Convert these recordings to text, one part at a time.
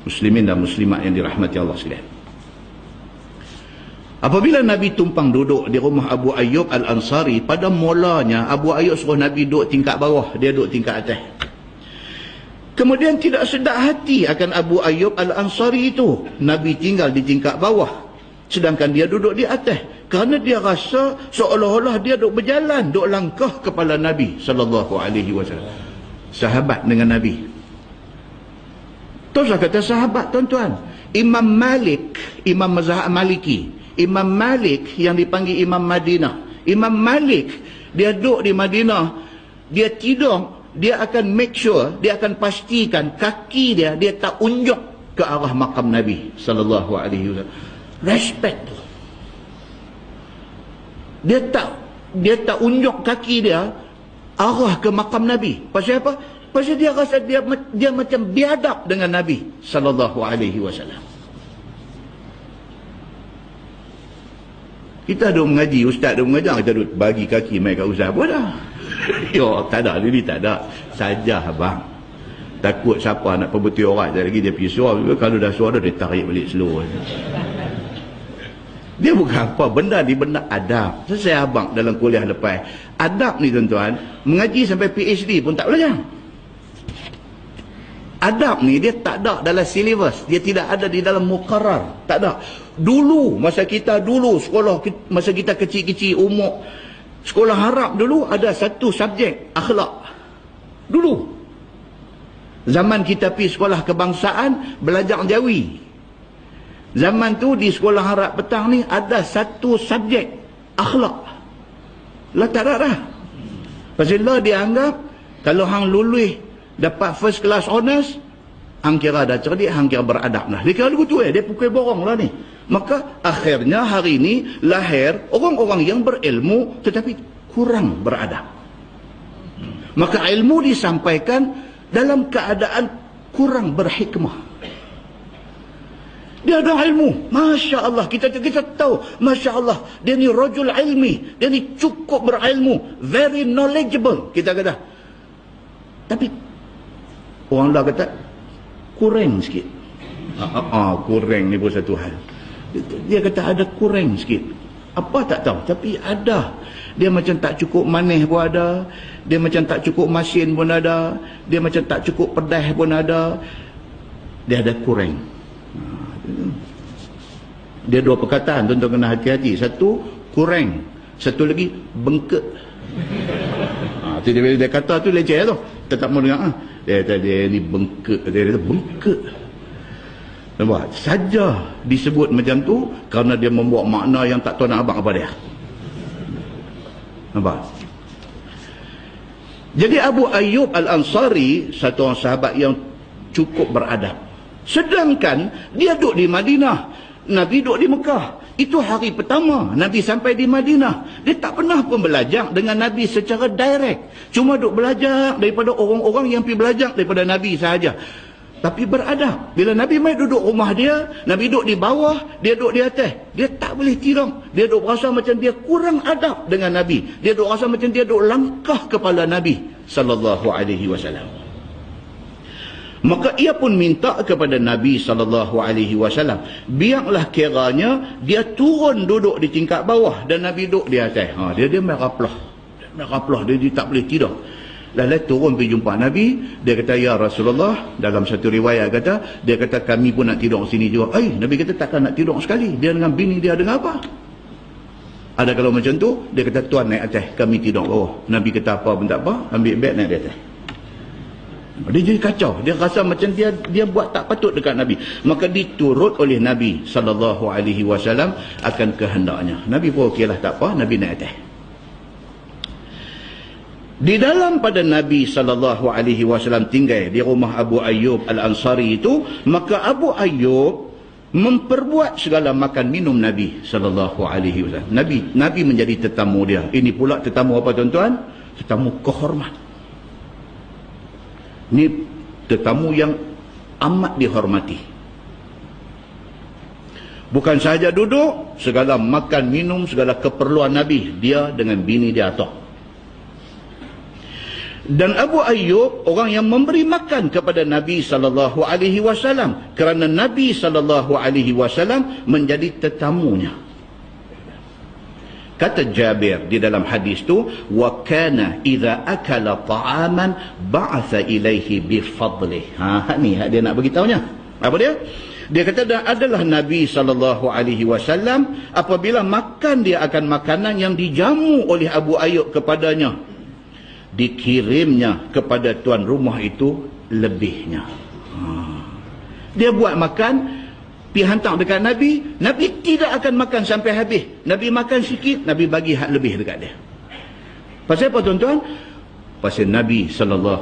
Muslimin dan muslimat yang dirahmati Allah sekalian. Apabila Nabi tumpang duduk di rumah Abu Ayyub Al-Ansari, pada mulanya Abu Ayyub suruh Nabi duduk tingkat bawah, dia duduk tingkat atas. Kemudian tidak sedap hati akan Abu Ayyub Al-Ansari itu. Nabi tinggal di tingkat bawah, sedangkan dia duduk di atas. Kerana dia rasa seolah-olah dia duduk berjalan, duduk langkah kepala Nabi SAW. Sahabat dengan Nabi. Teruslah kata sahabat, tuan-tuan. Imam Malik, Imam mazhab Maliki, Imam Malik yang dipanggil Imam Madinah. Imam Malik, dia duduk di Madinah, dia tidur, dia akan make sure, dia akan pastikan kaki dia tak unjuk ke arah makam Nabi SAW. Respect tu. Dia tak unjuk kaki dia arah ke makam Nabi. Pasal apa? Pasal dia rasa dia macam biadab dengan Nabi SAW. Kita ada mengaji, ustaz ada mengajar, kita duduk bagi kaki mai kat ustaz pun dah. Yo, tak ada, ini tak ada. Saja abang. Takut siapa nak perbetul orang lagi dia pergi suara. Kalau dah suara dia tarik balik slow. Dia bukan apa, benda ni benda adab. Saya abang dalam kuliah lepas. Adab ni tuan-tuan, mengaji sampai PhD pun tak belajar. Adab ni dia tak ada dalam silibus, dia tidak ada di dalam muqarrar, tak ada. Dulu masa kita dulu sekolah, masa kita kecil-kecil umur sekolah Arab dulu ada satu subjek akhlak. Dulu zaman kita pergi sekolah kebangsaan belajar Jawi. Zaman tu di sekolah Arab petang ni ada satu subjek akhlak. Lah tak ada dah. Pasal lah dia anggap kalau hang lulus dapat first class honors, hang kira dah cerdik, hang kira beradab lah. Dia kira begitu dia pukul borong lah ni. Maka akhirnya hari ni lahir orang-orang yang berilmu tetapi kurang beradab. Maka ilmu disampaikan dalam keadaan kurang berhikmah. Dia ada ilmu, Masya Allah, kita tahu, Masya Allah, dia ni rajul ilmi, dia ni cukup berilmu, very knowledgeable, kita kata. Tapi orang lah kata kurang sikit. Kurang ni pun satu hal. Dia kata ada kurang sikit. Apa tak tahu, tapi ada. Dia macam tak cukup manis pun ada. Dia macam tak cukup masin pun ada. Dia macam tak cukup pedas pun ada. Dia ada kurang. Dia dua perkataan, tuan-tuan kena hati-hati. Satu, kurang. Satu lagi, bengkak. Dia kata tu leceh tu. Tetap mau dengar. Dia kata dia ni bengkak. Dia kata bengkak. Nampak? Saja disebut macam tu kerana dia membawa makna yang tak tahu nak abang apa dia. Nampak? Jadi Abu Ayyub Al-Ansari satu orang sahabat yang cukup beradab. Sedangkan dia duduk di Madinah, Nabi duduk di Mekah. Itu hari pertama Nabi sampai di Madinah. Dia tak pernah pun belajar dengan Nabi secara direct. Cuma duduk belajar daripada orang-orang yang pergi belajar daripada Nabi sahaja. Tapi beradab. Bila Nabi mai duduk rumah dia, Nabi duduk di bawah, dia duduk di atas. Dia tak boleh tidur. Dia duduk rasa macam dia kurang adab dengan Nabi. Dia duduk rasa macam dia duduk langkah kepala Nabi SAW. Maka ia pun minta kepada Nabi SAW, biarlah kiranya dia turun duduk di tingkat bawah dan Nabi duduk di atas. Dia meraplah. Dia tak boleh tidur. Lalu turun pergi jumpa Nabi. Dia kata, ya Rasulullah, dalam satu riwayat kata, dia kata kami pun nak tidur sini juga. Nabi kata takkan nak tidur sekali. Dia dengan bini dia dengan apa? Ada kalau macam tu, dia kata tuan naik atas, kami tidur bawah. Nabi kata apa pun tak apa, ambil beg naik di atas. Dia jadi kacau. Dia rasa macam dia buat tak patut dekat Nabi. Maka diturut oleh Nabi SAW akan kehendaknya. Nabi pun okeylah tak apa, Nabi naik atas. Di dalam pada Nabi SAW tinggal di rumah Abu Ayyub Al-Ansari itu, maka Abu Ayyub memperbuat segala makan minum Nabi SAW. Nabi menjadi tetamu dia. Ini pula tetamu apa tuan-tuan? Tetamu kehormat. Ini tetamu yang amat dihormati. Bukan sahaja duduk, segala makan minum, segala keperluan Nabi, dia dengan bini dia atok. Dan Abu Ayyub orang yang memberi makan kepada Nabi SAW kerana Nabi SAW menjadi tetamunya. Kata Jabir di dalam hadis tu, wa kana idza akala ta'aman ba'atha ilaihi bi fadlih. Ni dia nak beritahunya. Apa dia? Dia kata adalah Nabi SAW apabila makan dia akan makanan yang dijamu oleh Abu Ayyub kepadanya, dikirimnya kepada tuan rumah itu lebihnya. Dia buat makan, pergi hantar dekat Nabi, Nabi tidak akan makan sampai habis. Nabi makan sikit, Nabi bagi hak lebih dekat dia. Pasal apa tuan-tuan? Pasal Nabi SAW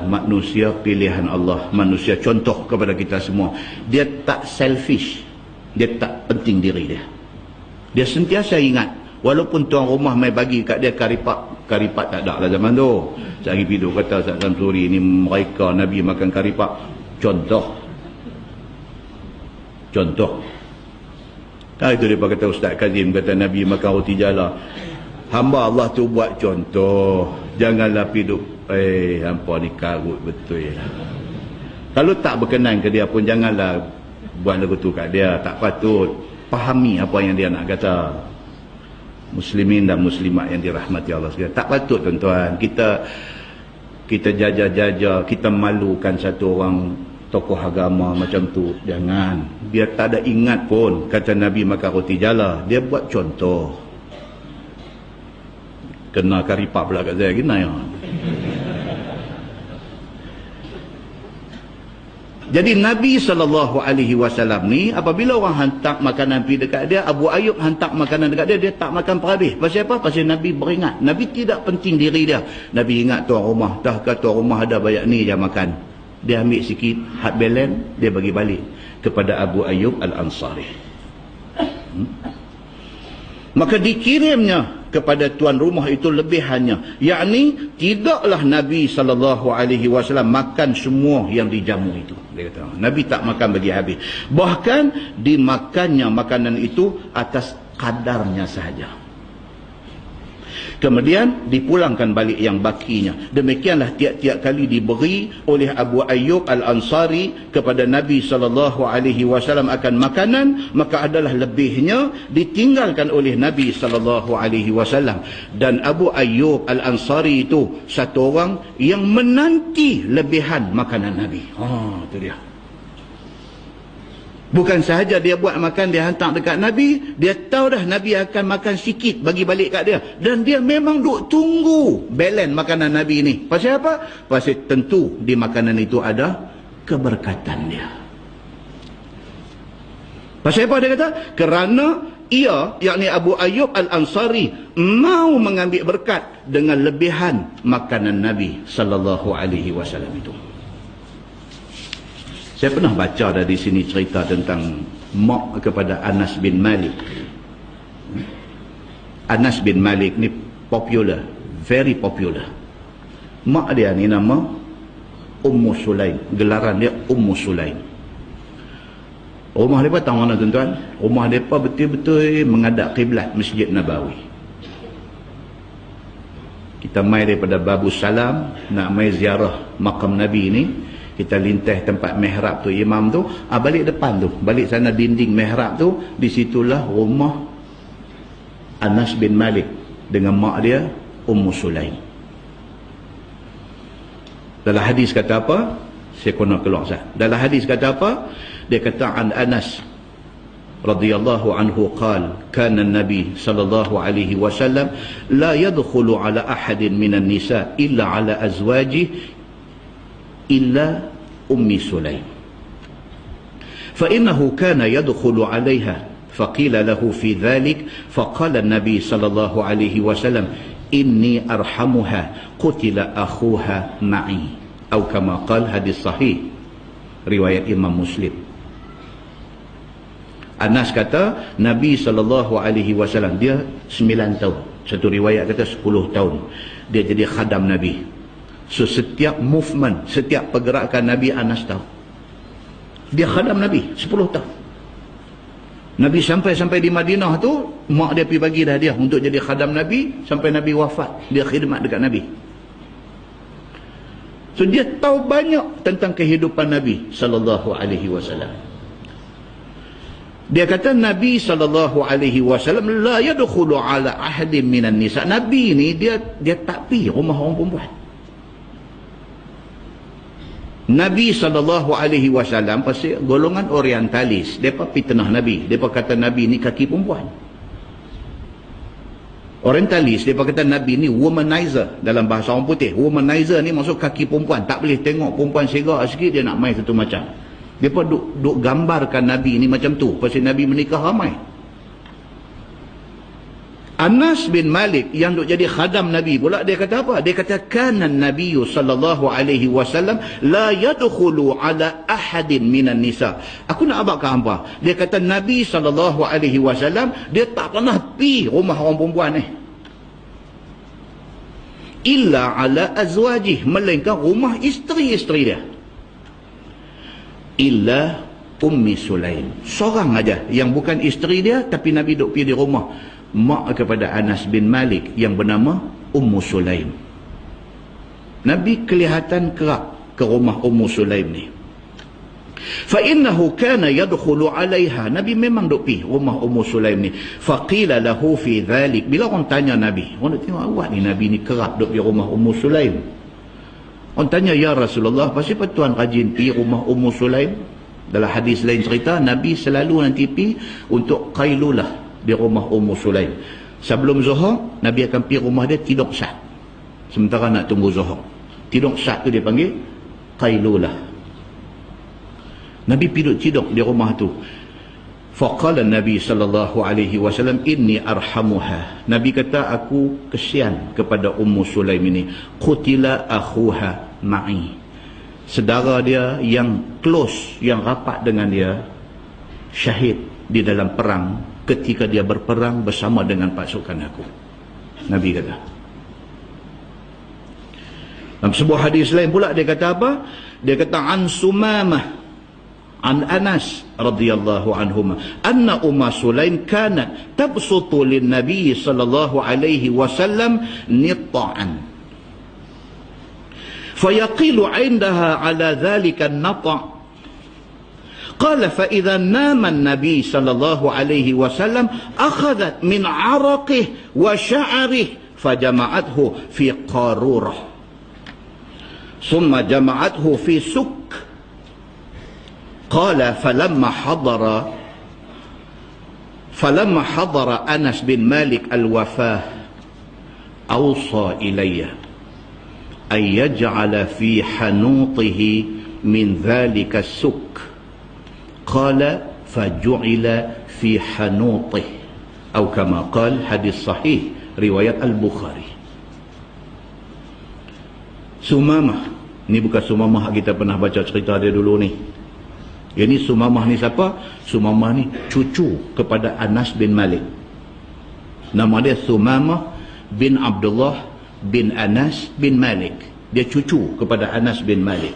manusia pilihan Allah, manusia contoh kepada kita semua. Dia tak selfish, dia tak penting diri dia. Dia sentiasa ingat, walaupun tuan rumah mai bagi kat dia karipak tak ada lah zaman tu. Sehari Pidu kata Ustaz Samsuri ni mereka Nabi makan karipak. Contoh. Itu dia kata Ustaz Kazim kata Nabi makan roti jala. Hamba Allah tu buat contoh. Janganlah Pidu hampa ni karut betul. Kalau tak berkenan ke dia pun janganlah buat lagu tu kat dia. Tak patut. Fahami apa yang dia nak kata. Muslimin dan muslimat yang dirahmati Allah sekalian. Tak patut tuan-tuan kita jaja-jaja, kita malukan satu orang tokoh agama macam tu. Jangan. Dia tak ada ingat pun kata Nabi makan roti jala. Dia buat contoh. Kena karipak pula kat saya kena ya. Jadi Nabi SAW ni apabila orang hantar makanan pergi dekat dia, Abu Ayyub hantar makanan dekat dia, dia tak makan perhabis. Pasal apa? Pasal Nabi beringat. Nabi tidak penting diri dia. Nabi ingat tuan rumah, tahkah tuan rumah ada banyak ni dia makan. Dia ambil sikit, hat belen, dia bagi balik kepada Abu Ayyub Al-Ansari. Maka dikirimnya kepada tuan rumah itu lebihannya, yakni tidaklah Nabi SAW makan semua yang dijamu itu. Dia kata Nabi tak makan bagi habis, bahkan dimakannya makanan itu atas kadarnya sahaja. Kemudian dipulangkan balik yang bakinya. Demikianlah tiap-tiap kali diberi oleh Abu Ayyub Al-Ansari kepada Nabi SAW akan makanan, maka adalah lebihnya ditinggalkan oleh Nabi SAW. Dan Abu Ayyub Al-Ansari itu satu orang yang menanti lebihan makanan Nabi. Itu dia. Bukan sahaja dia buat makan, dia hantar dekat Nabi, dia tahu dah Nabi akan makan sikit bagi balik kat dia. Dan dia memang duk tunggu belen makanan Nabi ni. Pasal apa? Pasal tentu di makanan itu ada keberkatan dia. Pasal apa dia kata? Kerana ia, yakni Abu Ayyub Al-Ansari, mau mengambil berkat dengan lebihan makanan Nabi SAW itu. Saya pernah baca dari sini cerita tentang mak kepada Anas bin Malik. Anas bin Malik ni popular, very popular. Mak dia ni nama Ummu Sulaim, gelaran dia Ummu Sulaim. Rumah mereka tahu mana tuan-tuan? Rumah mereka betul-betul menghadap kiblat Masjid Nabawi. Kita mai daripada Babus Salam nak mai ziarah makam Nabi ni, kita lintas tempat mihrab tu, imam tu, balik depan tu, balik sana dinding mihrab tu, di situlah rumah Anas bin Malik dengan mak dia Ummu Sulaim. Dalam hadis kata apa? Saya kena keluar sah. Dalam hadis kata apa? Dia kata an Anas radhiyallahu anhu qala kana an-nabi sallallahu alaihi wasallam la yadkhulu ala ahadin minan nisa illa ala azwajihi إلا أم سليم فإنه كان يدخل عليها فقيل له في ذلك فقال النبي صلى الله عليه وسلم إني أرحمها قتل أخوها معي أو كما قال hadis sahih riwayat Imam Muslim. Anas kata Nabi SAW dia 9 tahun, satu riwayat kata 10 tahun dia jadi khadam Nabi. So setiap movement, setiap pergerakan Nabi Anas tahu. Dia khadam Nabi 10 tahun. Nabi sampai di Madinah tu, mak dia pergi bagi dah dia untuk jadi khadam Nabi sampai Nabi wafat. Dia khidmat dekat Nabi. So dia tahu banyak tentang kehidupan Nabi sallallahu alaihi wasallam. Dia kata Nabi sallallahu alaihi wasallam la yadkhulu ala ahadin minan nisa. Nabi ni dia tak pergi rumah orang perempuan. Nabi sallallahu alaihi wasallam pasal golongan orientalis, depa fitnah Nabi. Depa kata Nabi ni kaki perempuan. Orientalis, dia kata Nabi ni womanizer dalam bahasa orang putih. Womanizer ni maksud kaki perempuan. Tak boleh tengok perempuan segar sikit, dia nak main satu macam. Dia pun duk gambarkan Nabi ni macam tu. Pasal Nabi menikah ramai. Anas bin Malik yang duk jadi khadam Nabi pula, dia kata apa? Dia kata, kanan Nabi sallallahu alaihi wasallam la yadkhulu ala ahadin minan nisa. Aku nak abakkan apa? Dia kata Nabi sallallahu alaihi wasallam dia tak pernah pergi rumah orang perempuan ni. Illa ala azwajih, melainkan rumah isteri-isteri dia. Illa Ummi Sulaim, seorang aja yang bukan isteri dia tapi Nabi duk pergi di rumah mak kepada Anas bin Malik yang bernama Ummu Sulaim. Nabi kelihatan kerap ke rumah Ummu Sulaim ni. Fa innahu kana yadkhulu 'alaiha, Nabi memang duk pergi rumah Ummu Sulaim ni. Fa qila lahu fi dhalik, bila orang tanya Nabi, orang tengok awak ni Nabi ni kerap duk pergi rumah Ummu Sulaim. Orang tanya, ya Rasulullah, pasal apa tuan rajin pergi rumah Ummu Sulaim? Dalam hadis lain cerita Nabi selalu nanti pergi untuk qailulah di rumah Ummu Sulaim. Sebelum Zuhur, Nabi akan pergi rumah dia tidur sat. Sementara nak tunggu Zuhur. Tidur sat tu dia panggil qailulah. Nabi pergi tidur di rumah tu. Faqala Nabi sallallahu alaihi wasallam, inni arhamuha. Nabi kata, aku kesian kepada Ummu Sulaim ini. Qutila akhuha ma'i. Saudara dia yang close, yang rapat dengan dia, syahid di dalam perang ketika dia berperang bersama dengan pasukan aku. Nabi kata. Dalam sebuah hadis lain pula dia kata apa? Dia kata an Sumamah an Anas radhiyallahu anhuma anna Umma Sulaim kanat tabsutu lin Nabi sallallahu alaihi wasallam nitta'an fayaqilu 'indaha ala dhalika an-nata'. قال فإذا نام النبي صلى الله عليه وسلم أخذت من عرقه وشعره فجمعته في قارورة ثم جمعته في سك. قال فلما حضر أنس بن مالك الوفاة أوصى إلي أن يجعل في حنوطه من ذلك السك. قال فجعل في حنوطه أو كما قال. hadis sahih riwayat Al-Bukhari. Sumamah ni bukan Sumamah kita pernah baca cerita dia dulu ni. Ini Sumamah ni siapa? Sumamah ni cucu kepada Anas bin Malik. Nama dia Sumamah bin Abdullah bin Anas bin Malik. Dia cucu kepada Anas bin Malik.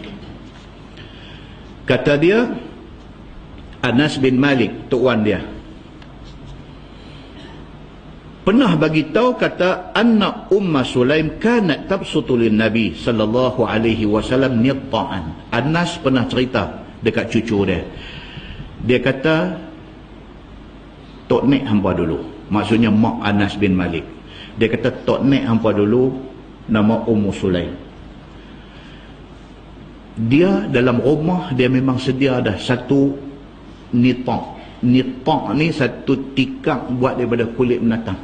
Kata dia, Anas bin Malik, tuan dia, pernah bagi tahu, kata, anna Umma Sulaim kanat tabsutu lin Nabi sallallahu alaihi wasallam nitta'an. Anas pernah cerita dekat cucu dia. Dia kata, tok nek hampa dulu. Maksudnya mak Anas bin Malik. Dia kata, tok nek hampa dulu nama Ummu Sulaim. Dia dalam rumah dia memang sedia dah satu nitak. Nitak ni satu tikar buat daripada kulit binatang.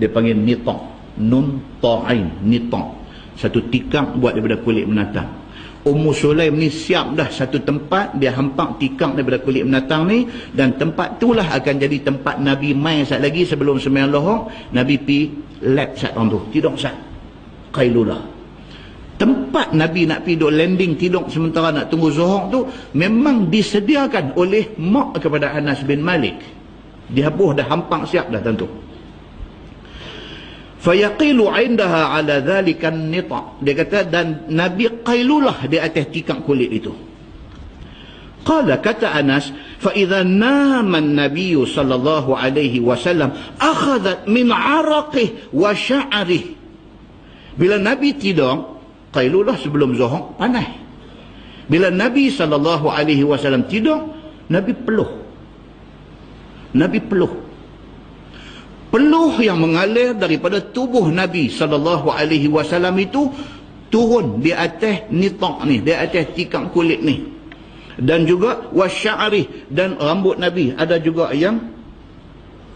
Dia panggil nitak. Nun ta'ain, nitak. Satu tikar buat daripada kulit binatang. Ummu Sulaim ni siap dah satu tempat, dia hampak tikar daripada kulit binatang ni, dan tempat itulah akan jadi tempat Nabi mai sat lagi sebelum sembahyang Zuhur. Nabi pi lap sat orang tu, tidur sat. Qailulah. Tempat Nabi nak pergi duk landing tidur sementara nak tunggu Zuhur tu memang disediakan oleh mak kepada Anas bin Malik. Dia buh dah hampak siap dah tentu. Fayaqilu 'indaha 'ala dhalika an-nita'. Dia kata, dan Nabi qailulah di atas tikar kulit itu. Qala, kata Anas, fa idza nama an-nabiy sallallahu alaihi wasallam akhadhat min 'araqihi wa sya'rihi. Bila Nabi tidur, Qailulah sebelum zuhur panas. Bila Nabi SAW tidur, Nabi peluh. Nabi peluh. Peluh yang mengalir daripada tubuh Nabi SAW itu turun di atas nitaq ni, di atas tikar kulit ni. Dan juga wasya'rih, dan rambut Nabi ada juga yang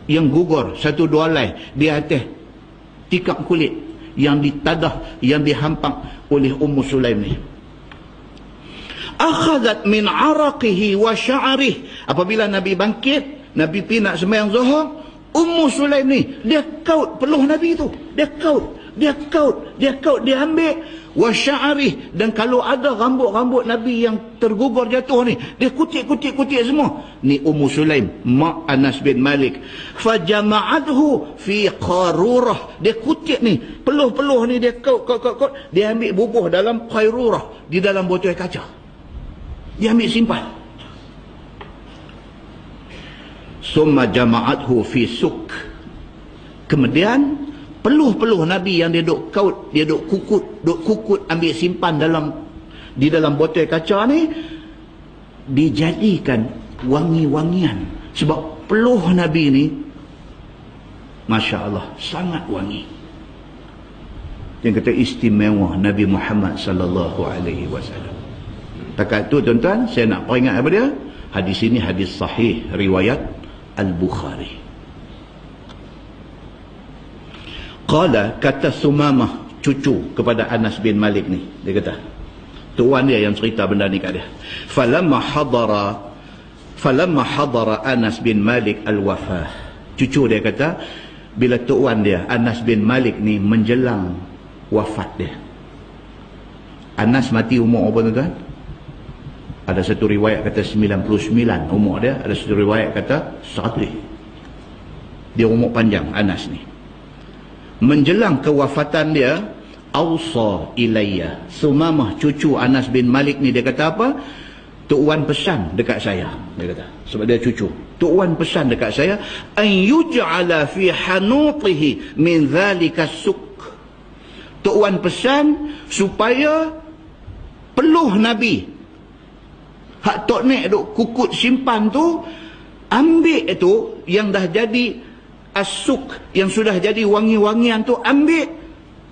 gugur satu dua helai di atas tikar kulit yang ditadah, yang dihampak oleh Ummu Sulaim ni. Akhadhat min araqihi wa sya'rih. Apabila Nabi bangkit, Nabi pergi nak sembahyang zuhur, Ummu Sulaim ni dia kaut peluh Nabi tu, dia ambil wa sya'rih, dan kalau ada rambut-rambut Nabi yang tergugur jatuh ni, dia kutik semua. Ni Ummu Sulaim, mak Anas bin Malik. Fajama'athu fi qarurah, dia kutik ni, peluh-peluh ni dia kaut, dia ambil bubuh dalam qarurah, di dalam botol kaca. Dia ambil simpan. Summa jama'athu fi suk. Kemudian peluh-peluh Nabi yang dia duk kaut, dia duk kukut ambil simpan di dalam botol kaca ni, dijadikan wangi-wangian. Sebab peluh Nabi ni, Masya Allah, sangat wangi. Yang kata istimewa Nabi Muhammad sallallahu alaihi wasallam. Takat tu tuan-tuan, saya nak peringat apa dia? Hadis ini hadis sahih riwayat Al-Bukhari. Qala, kata Sumamah, cucu kepada Anas bin Malik ni, dia kata, tuan dia yang cerita benda ni kat dia. Falamma hadara Anas bin Malik al-wafah. Cucu dia kata, bila tuan dia Anas bin Malik ni menjelang wafat dia. Anas mati umur apa tuan-tuan? Ada satu riwayat kata 99 umur dia, ada satu riwayat kata 100. Dia umur panjang Anas ni. Menjelang kewafatan dia, awsa ilayya. Sumamah cucu Anas bin Malik ni, dia kata apa? Tok Wan pesan dekat saya, dia kata, sebab dia cucu. Tok Wan pesan dekat saya, an yuj'ala fi hanutihi min dhalika suk. Tok Wan pesan supaya peluh Nabi hak tok nek duk kukut simpan tu, ambil itu yang dah jadi asuk, yang sudah jadi wangi-wangian tu, ambil,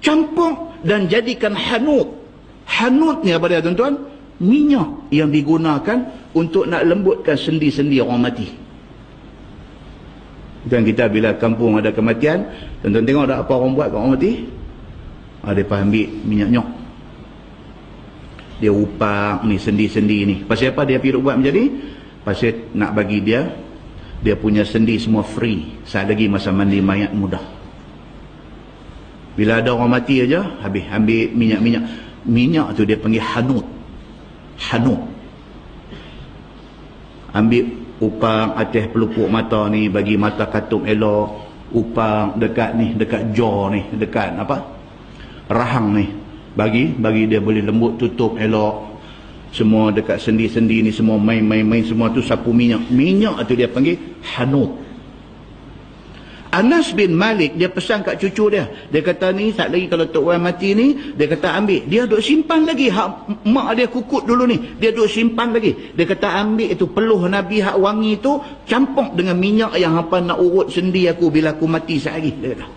campur dan jadikan hanut. Hanut ni apa dia tuan-tuan? Minyak yang digunakan untuk nak lembutkan sendi-sendi orang mati. Dan kita bila kampung ada kematian, tuan-tuan tengok ada apa orang buat kat orang mati? Mereka ambil minyak nyok, dia upang ni sendi-sendi ni. Pasal apa dia pergi buat macam ni? Pasal nak bagi dia punya sendi semua free saat lagi masa mandi mayat mudah. Bila ada orang mati aja, habis ambil minyak tu dia panggil hanut. Ambil upang atas pelupuk mata ni, bagi mata katuk elok, upang dekat ni, dekat jaw ni, dekat apa, rahang ni, bagi dia boleh lembut, tutup elok. Semua dekat sendi-sendi ni semua main semua tu sapu minyak tu dia panggil hanut. Anas bin Malik dia pesan kat cucu dia, dia kata ni saat lagi kalau Tok Wan mati ni, dia kata ambil, dia duk simpan lagi hak mak dia kukut dulu ni, dia duk simpan lagi. Dia kata ambil itu peluh Nabi hak wangi tu, campur dengan minyak yang apa nak urut sendi aku bila aku mati saat lagi, dia kata.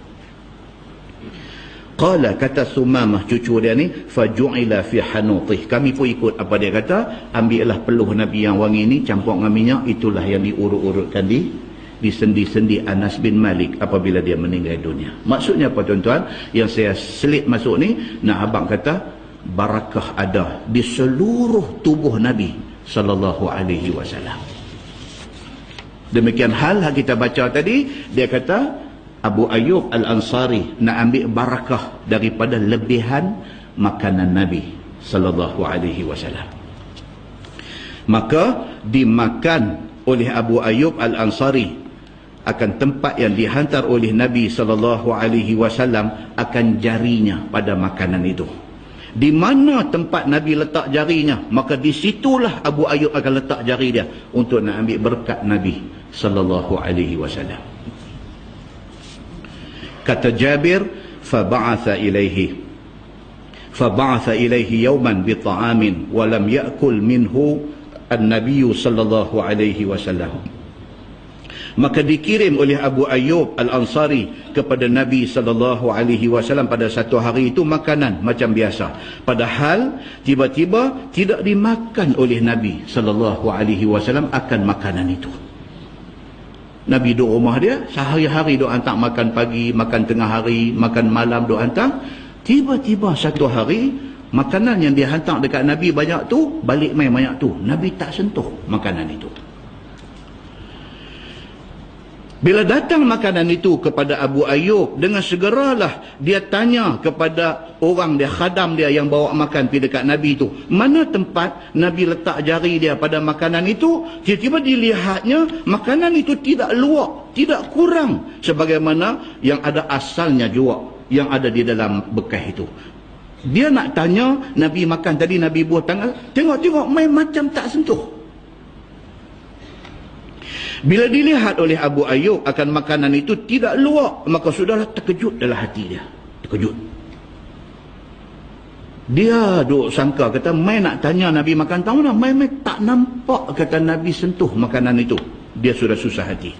Qala, kata Sumamah cucu dia ni, faju'ila fi hanutih. Kami pun ikut apa dia kata, ambillah peluh Nabi yang wangi ni, campur dengan minyak, itulah yang diurut-urutkan di sendi-sendi Anas bin Malik apabila dia meninggal dunia. Maksudnya apa tuan-tuan? Yang saya selit masuk ni, nak abang kata, barakah ada di seluruh tubuh Nabi sallallahu alaihi wasallam. Demikian hal yang kita baca tadi, dia kata Abu Ayyub Al-Ansari nak ambil barakah daripada lebihan makanan Nabi sallallahu alaihi wasallam. Maka dimakan oleh Abu Ayyub Al-Ansari akan tempat yang dihantar oleh Nabi sallallahu alaihi wasallam akan jarinya pada makanan itu. Di mana tempat Nabi letak jarinya, maka di situlah Abu Ayyub akan letak jari dia untuk nak ambil berkat Nabi sallallahu alaihi wasallam. Kata Jabir, fa ba'atha ilaihi Fab'atha ilaihi yawman bi ta'amin wa lam ya'kul minhu an-nabiy sallallahu alaihi wasallam. Maka dikirim oleh Abu Ayyub Al-Ansari kepada Nabi sallallahu alaihi wasallam pada satu hari itu makanan macam biasa. Padahal tiba-tiba tidak dimakan oleh Nabi sallallahu alaihi wasallam akan makanan itu. Nabi duduk rumah dia, sehari-hari duk hantar makan pagi, makan tengah hari, makan malam duk hantar. Tiba-tiba satu hari, makanan yang dia hantar dekat Nabi banyak tu, balik main banyak tu. Nabi tak sentuh makanan itu. Bila datang makanan itu kepada Abu Ayyub, dengan segeralah dia tanya kepada orang dia, khadam dia yang bawa makan pergi dekat Nabi itu, mana tempat Nabi letak jari dia pada makanan itu. Tiba-tiba dilihatnya makanan itu tidak luak, tidak kurang sebagaimana yang ada asalnya juga, yang ada di dalam bekas itu. Dia nak tanya, Nabi makan tadi, Nabi buah tangan, tengok-tengok main macam tak sentuh. Bila dilihat oleh Abu Ayyub akan makanan itu tidak luak, maka sudahlah terkejut dalam hati dia. Terkejut. Dia duk sangka, kata, mai nak tanya Nabi makan tahu nak, mai tak nampak kata Nabi sentuh makanan itu. Dia sudah susah hati.